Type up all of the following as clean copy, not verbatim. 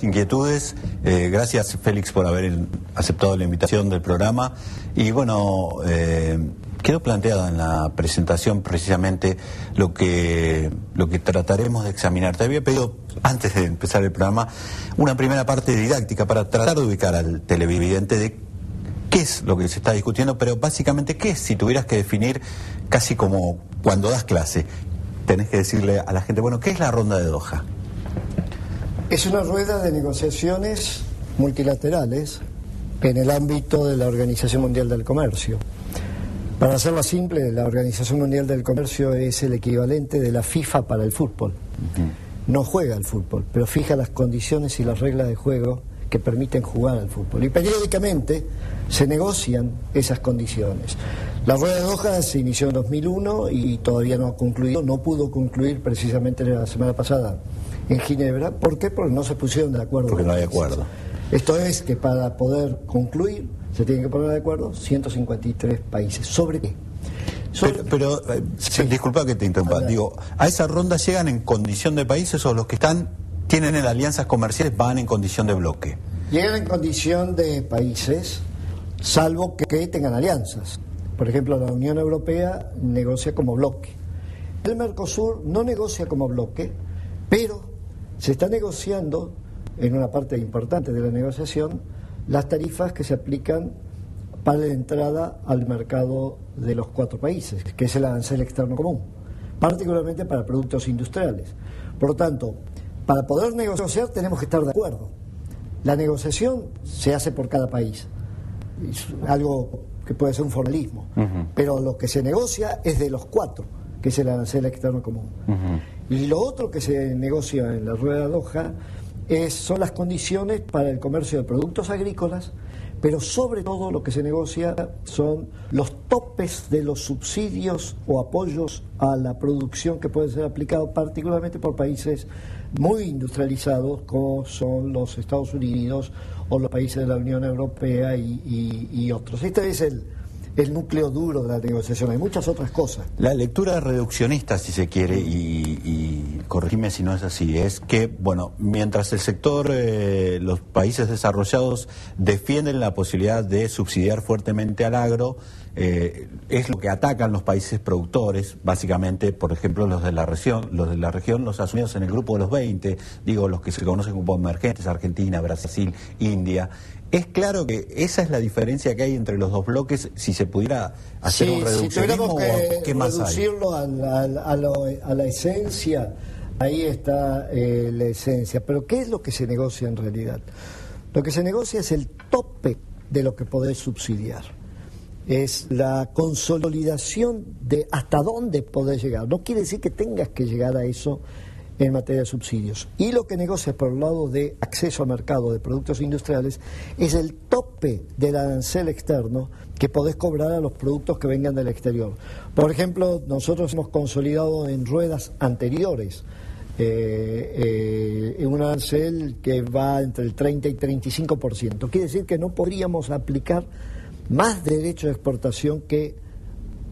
inquietudes. Gracias, Félix, por haber aceptado la invitación del programa. Y bueno, quedó planteada en la presentación precisamente lo que trataremos de examinar. Te había pedido, antes de empezar el programa, una primera parte didáctica para tratar de ubicar al televidente de qué es lo que se está discutiendo, pero básicamente qué es, si tuvieras que definir, casi como cuando das clase, tenés que decirle a la gente, bueno, ¿qué es la Ronda de Doha? Es una rueda de negociaciones multilaterales en el ámbito de la Organización Mundial del Comercio. Para hacerlo simple, la Organización Mundial del Comercio es el equivalente de la FIFA para el fútbol. No juega al fútbol, pero fija las condiciones y las reglas de juego que permiten jugar al fútbol. Y periódicamente se negocian esas condiciones. La rueda de Doha se inició en 2001 y todavía no ha concluido, no pudo concluir precisamente la semana pasada en Ginebra. ¿Por qué? Porque no se pusieron de acuerdo. Porque no hay acuerdo. Esto es que para poder concluir se tienen que poner de acuerdo 153 países. ¿Sobre qué? Pero sí. Disculpa que te interrumpa. Digo, ¿a esa ronda llegan en condición de países o los que tienen alianzas comerciales van en condición de bloque? Llegan en condición de países, salvo que tengan alianzas. Por ejemplo, la Unión Europea negocia como bloque. El Mercosur no negocia como bloque, pero se está negociando, en una parte importante de la negociación, las tarifas que se aplican para la entrada al mercado de los 4 países, que es el arancel externo común, particularmente para productos industriales. Por lo tanto, para poder negociar tenemos que estar de acuerdo. La negociación se hace por cada país, es algo que puede ser un formalismo, pero lo que se negocia es de los 4, que es el arancel externo común. Y lo otro que se negocia en la rueda de Doha son las condiciones para el comercio de productos agrícolas, pero sobre todo lo que se negocia son los topes de los subsidios o apoyos a la producción que pueden ser aplicados particularmente por países muy industrializados como son los Estados Unidos o los países de la Unión Europea y otros. Este es el núcleo duro de la negociación. Hay muchas otras cosas. La lectura reduccionista, si se quiere, y corregime si no es así, es que, bueno, mientras el sector, los países desarrollados defienden la posibilidad de subsidiar fuertemente al agro, es lo que atacan los países productores, básicamente, por ejemplo, los de la región, los asumidos en el grupo de los 20, digo, los que se conocen como emergentes, Argentina, Brasil, India. Es claro que esa es la diferencia que hay entre los dos bloques, si se pudiera hacer un reduccionismo, si tuviéramos que ¿qué más reducirlo a la esencia, ahí está la esencia. Pero ¿qué es lo que se negocia en realidad? Lo que se negocia es el tope de lo que podés subsidiar. Es la consolidación de hasta dónde podés llegar. No quiere decir que tengas que llegar a eso en materia de subsidios. Y lo que negocia por el lado de acceso al mercado de productos industriales es el tope del arancel externo que podés cobrar a los productos que vengan del exterior. Por ejemplo, nosotros hemos consolidado en ruedas anteriores un arancel que va entre el 30 y 35%. Quiere decir que no podríamos aplicar más derecho de exportación que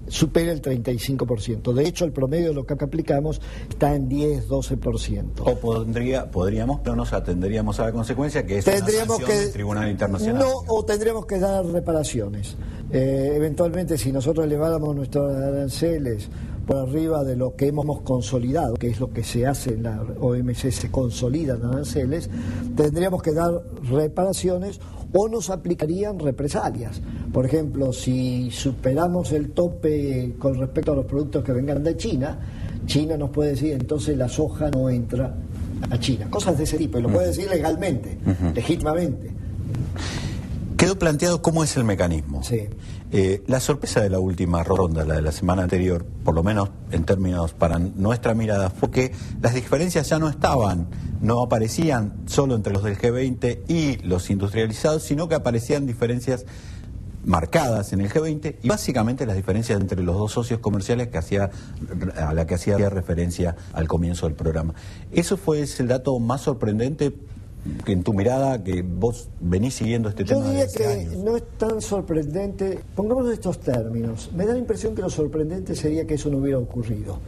supera el 35%. De hecho, el promedio de lo que aplicamos está en 10-12%. O podríamos, pero nos atenderíamos a la consecuencia que es una sanción del Tribunal Internacional. No, o tendríamos que dar reparaciones. Eventualmente, si nosotros eleváramos nuestros aranceles por arriba de lo que hemos consolidado, que es lo que se hace en la OMC, se consolidan aranceles, tendríamos que dar reparaciones o nos aplicarían represalias. Por ejemplo, si superamos el tope con respecto a los productos que vengan de China, China nos puede decir, entonces la soja no entra a China. Cosas de ese tipo, y lo puede decir legalmente, legítimamente. Quedó planteado cómo es el mecanismo. Sí. La sorpresa de la última ronda, la de la semana anterior, por lo menos en términos para nuestra mirada, fue que las diferencias ya no aparecían solo entre los del G20 y los industrializados, sino que aparecían diferencias marcadas en el G20 y básicamente las diferencias entre los dos socios comerciales a la que hacía referencia al comienzo del programa. ¿Eso fue el dato más sorprendente que en tu mirada, que vos venís siguiendo este tema? Yo diría desde que años? no es tan sorprendente, pongámoslo en estos términos, me da la impresión que lo sorprendente sería que eso no hubiera ocurrido,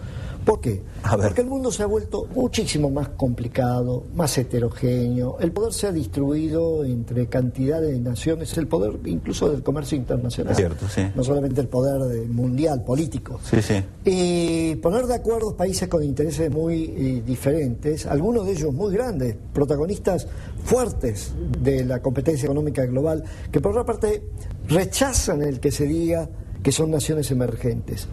¿Por qué? Porque el mundo se ha vuelto muchísimo más complicado, más heterogéneo, el poder se ha distribuido entre cantidad de naciones, el poder incluso del comercio internacional. Es cierto, sí. No solamente el poder mundial, político. Sí, sí. Y poner de acuerdo países con intereses muy diferentes, algunos de ellos muy grandes, protagonistas fuertes de la competencia económica global, que por otra parte rechazan el que se diga que son naciones emergentes.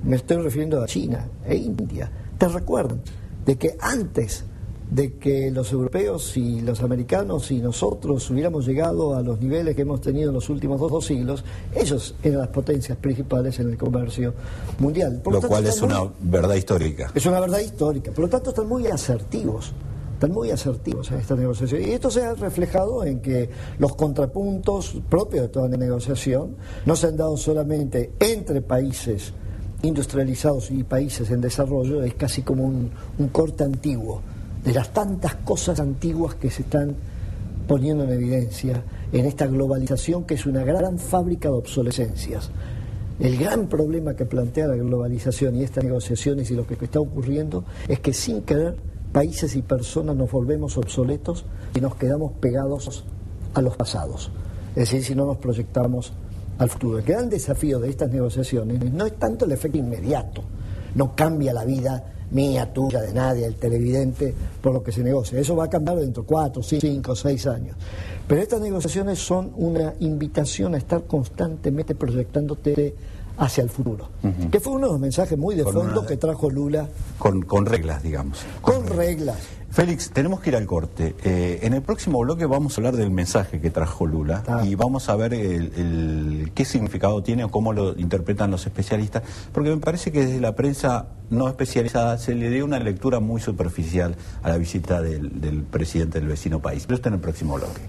Me estoy refiriendo a China e India. ¿Te recuerdan de que antes de que los europeos y los americanos y nosotros hubiéramos llegado a los niveles que hemos tenido en los últimos dos siglos, ellos eran las potencias principales en el comercio mundial? Lo cual es una verdad histórica. Es una verdad histórica. Por lo tanto, están muy asertivos en esta negociación. Y esto se ha reflejado en que los contrapuntos propios de toda negociación no se han dado solamente entre países industrializados y países en desarrollo, es casi como un corte antiguo de las tantas cosas antiguas que se están poniendo en evidencia en esta globalización, que es una gran fábrica de obsolescencias. El gran problema que plantea la globalización y estas negociaciones y lo que está ocurriendo es que sin querer países y personas nos volvemos obsoletos y nos quedamos pegados a los pasados, es decir, si no nos proyectamos al futuro. El gran desafío de estas negociaciones no es tanto el efecto inmediato, no cambia la vida mía, tuya, de nadie, el televidente, por lo que se negocia. Eso va a cambiar dentro de 4, 5, 6 años. Pero estas negociaciones son una invitación a estar constantemente proyectándote hacia el futuro, que fue uno de los mensajes muy de fondo que trajo Lula. Con reglas, digamos. Con reglas. Félix, tenemos que ir al corte. En el próximo bloque vamos a hablar del mensaje que trajo Lula y vamos a ver qué significado tiene o cómo lo interpretan los especialistas, porque me parece que desde la prensa no especializada se le dio una lectura muy superficial a la visita del presidente del vecino país. Pero esto en el próximo bloque.